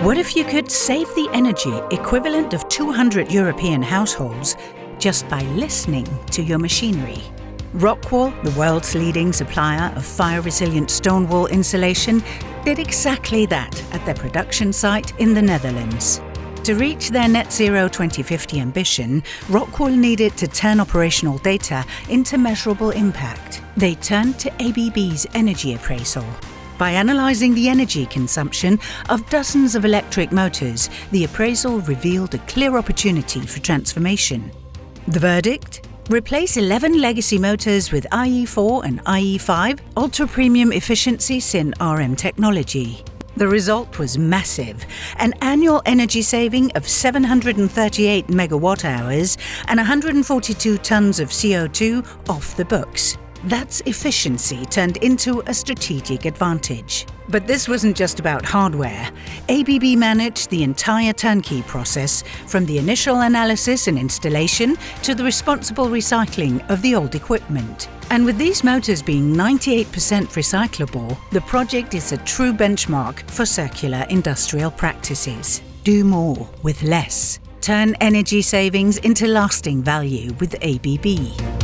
What if you could save the energy equivalent of 200 European households just by listening to your machinery? ROCKWOOL, the world's leading supplier of fire-resilient stone wool insulation, did exactly that at their production site in the Netherlands. To reach their net zero 2050 ambition, ROCKWOOL needed to turn operational data into measurable impact. They turned to ABB's energy appraisal. By analysing the energy consumption of dozens of electric motors, the appraisal revealed a clear opportunity for transformation. The verdict? Replace 11 legacy motors with IE4 and IE5 ultra-premium efficiency SynRM technology. The result was massive, an annual energy saving of 738 megawatt-hours and 142 tons of CO2 off the books. That's efficiency turned into a strategic advantage. But this wasn't just about hardware. ABB managed the entire turnkey process, from the initial analysis and installation to the responsible recycling of the old equipment. And with these motors being 98% recyclable, the project is a true benchmark for circular industrial practices. Do more with less. Turn energy savings into lasting value with ABB.